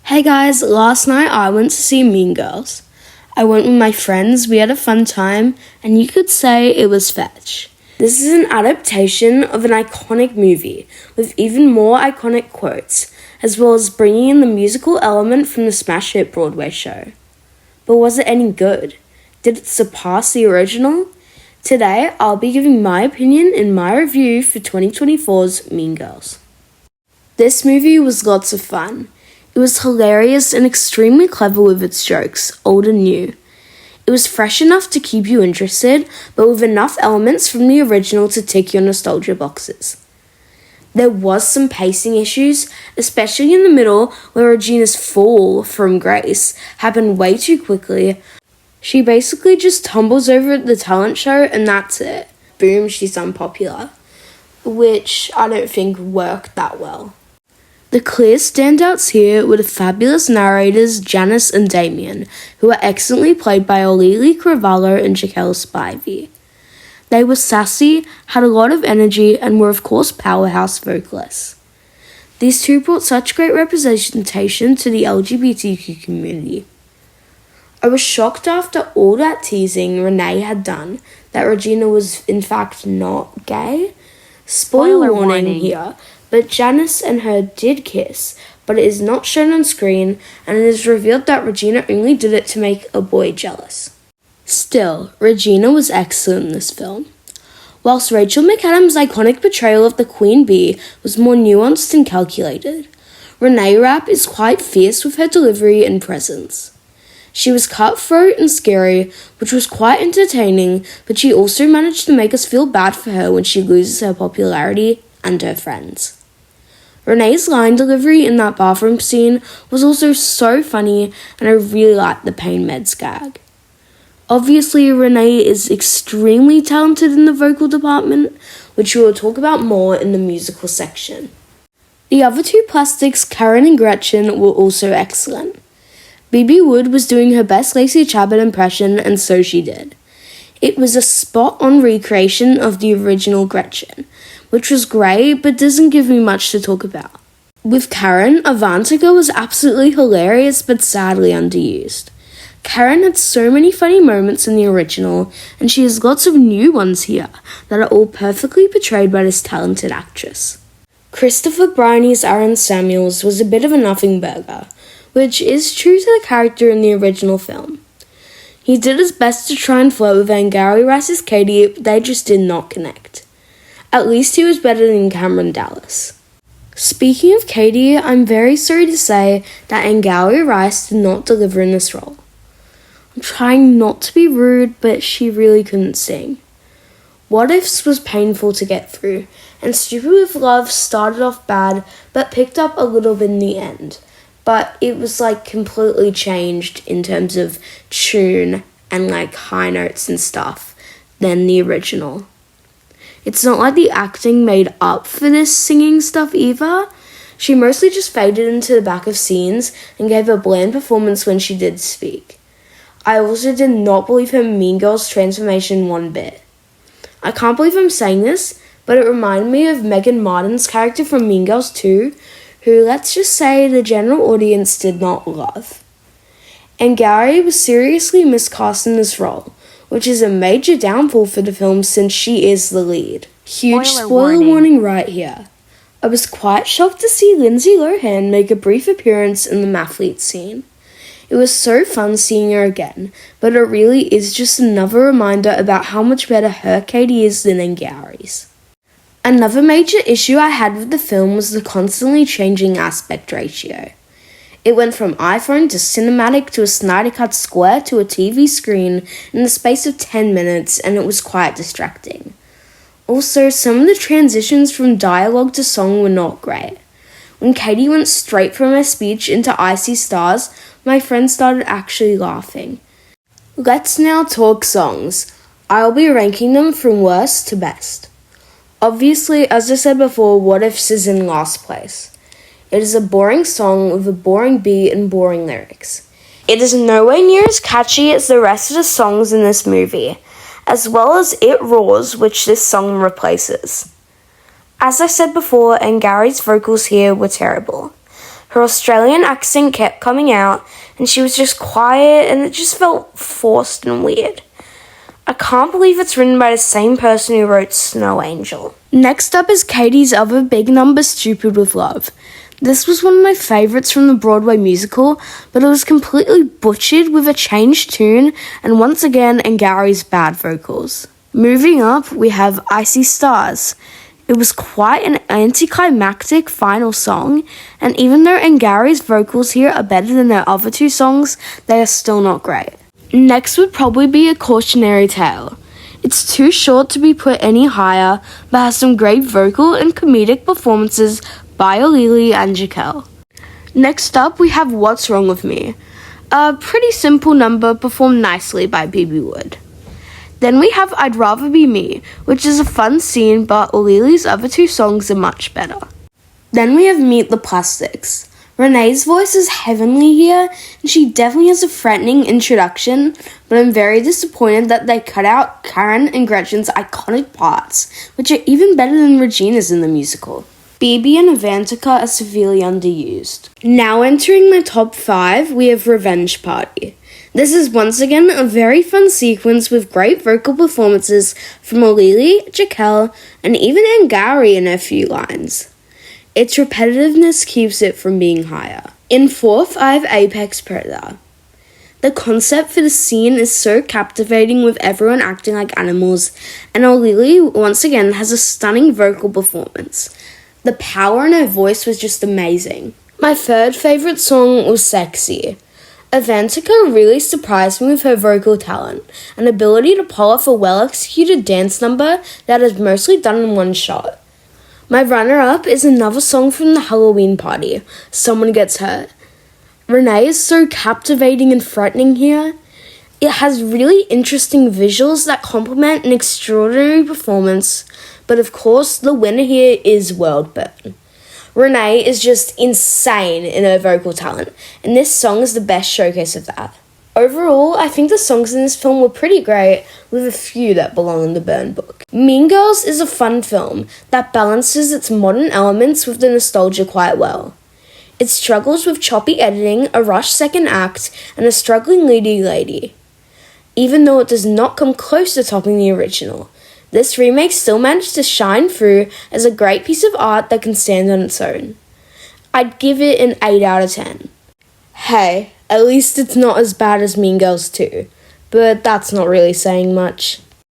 Hey guys, last night I went to see Mean Girls. I went with my friends, we had a fun time, and you could say it was fetch. This is an adaptation of an iconic movie with even more iconic quotes, as well as bringing in the musical element from the smash hit Broadway show. But was it any good? Did it surpass the original? Today, I'll be giving my opinion in my review for 2024's Mean Girls. This movie was lots of fun. It was hilarious and extremely clever with its jokes, old and new. It was fresh enough to keep you interested, but with enough elements from the original to tick your nostalgia boxes. There was some pacing issues, especially in the middle where Regina's fall from grace happened way too quickly. She basically just tumbles over at the talent show and that's it. Boom, she's unpopular. Which I don't think worked that well. The clear standouts here were the fabulous narrators Janis and Damien, who were excellently played by Olili Cravalho and Jaquel Spivey. They were sassy, had a lot of energy, and were of course powerhouse vocalists. These two brought such great representation to the LGBTQ community. I was shocked after all that teasing Renee had done that Regina was in fact not gay. Spoiler warning here. But Janis and her did kiss, but it is not shown on screen, and it is revealed that Regina only did it to make a boy jealous. Still, Regina was excellent in this film. Whilst Rachel McAdams' iconic portrayal of the Queen Bee was more nuanced and calculated, Renee Rapp is quite fierce with her delivery and presence. She was cutthroat and scary, which was quite entertaining, but she also managed to make us feel bad for her when she loses her popularity and her friends. Renee's line delivery in that bathroom scene was also so funny, and I really liked the pain meds gag. Obviously, Renee is extremely talented in the vocal department, which we will talk about more in the musical section. The other two plastics, Karen and Gretchen, were also excellent. Bibi Wood was doing her best Lacey Chabot impression, and so she did. It was a spot-on recreation of the original Gretchen, which was great but doesn't give me much to talk about. With Karen, Avantika was absolutely hilarious but sadly underused. Karen had so many funny moments in the original, and she has lots of new ones here that are all perfectly portrayed by this talented actress. Christopher Briney's Aaron Samuels was a bit of a nothing burger, which is true to the character in the original film. He did his best to try and flirt with Angourie Rice's Cady, but they just did not connect. At least he was better than Cameron Dallas. Speaking of Cady, I'm very sorry to say that Angourie Rice did not deliver in this role. I'm trying not to be rude, but she really couldn't sing. What Ifs was painful to get through, and Stupid with Love started off bad, but picked up a little bit in the end. But it was completely changed in terms of tune and high notes and stuff than the original. It's not like the acting made up for this singing stuff either. She mostly just faded into the back of scenes and gave a bland performance when she did speak. I also did not believe her Mean Girls transformation one bit. I can't believe I'm saying this, but it reminded me of Megan Martin's character from Mean Girls 2, who, let's just say, the general audience did not love. Angourie was seriously miscast in this role, which is a major downfall for the film since she is the lead. Huge spoiler warning right here. I was quite shocked to see Lindsay Lohan make a brief appearance in the mathlete scene. It was so fun seeing her again, but it really is just another reminder about how much better her Cady is than Angourie's. Another major issue I had with the film was the constantly changing aspect ratio. It went from iPhone to cinematic to a Snyder Cut square to a TV screen in the space of 10 minutes, and it was quite distracting. Also, some of the transitions from dialogue to song were not great. When Cady went straight from her speech into Icy Stars, my friend started actually laughing. Let's now talk songs. I'll be ranking them from worst to best. Obviously, as I said before, What Ifs is in last place. It is a boring song with a boring beat and boring lyrics. It is nowhere near as catchy as the rest of the songs in this movie, as well as It Roars, which this song replaces. As I said before, Angourie's vocals here were terrible. Her Australian accent kept coming out, and she was just quiet, and it just felt forced and weird. I can't believe it's written by the same person who wrote Snow Angel. Next up is Cady's other big number, Stupid with Love. This was one of my favourites from the Broadway musical, but it was completely butchered with a changed tune and once again Ngare's bad vocals. Moving up, we have Icy Stars. It was quite an anticlimactic final song, and even though Ngare's vocals here are better than their other two songs, they are still not great. Next would probably be A Cautionary Tale. It's too short to be put any higher, but has some great vocal and comedic performances by Olili and Jaquel. Next up, we have What's Wrong With Me, a pretty simple number performed nicely by B.B. Wood. Then we have I'd Rather Be Me, which is a fun scene, but Olili's other two songs are much better. Then we have Meet the Plastics. Renee's voice is heavenly here, and she definitely has a threatening introduction, but I'm very disappointed that they cut out Karen and Gretchen's iconic parts, which are even better than Regina's in the musical. BB and Avantika are severely underused. Now entering my top 5, we have Revenge Party. This is once again a very fun sequence with great vocal performances from Olili, Jaquel, and even Ngare in a few lines. Its repetitiveness keeps it from being higher. In 4th, I have Apex Predator. The concept for the scene is so captivating with everyone acting like animals, and Olili once again has a stunning vocal performance. The power in her voice was just amazing. My 3rd favourite song was Sexy. Avantika really surprised me with her vocal talent and ability to pull off a well-executed dance number that is mostly done in one shot. My runner-up is another song from the Halloween party, Someone Gets Hurt. Renee is so captivating and threatening here. It has really interesting visuals that complement an extraordinary performance, but of course the winner here is World Burn. Renee is just insane in her vocal talent, and this song is the best showcase of that. Overall, I think the songs in this film were pretty great, with a few that belong in the Burn book. Mean Girls is a fun film that balances its modern elements with the nostalgia quite well. It struggles with choppy editing, a rushed second act, and a struggling leading lady. Even though it does not come close to topping the original, this remake still managed to shine through as a great piece of art that can stand on its own. I'd give it an 8 out of 10. Hey, at least it's not as bad as Mean Girls 2, but that's not really saying much.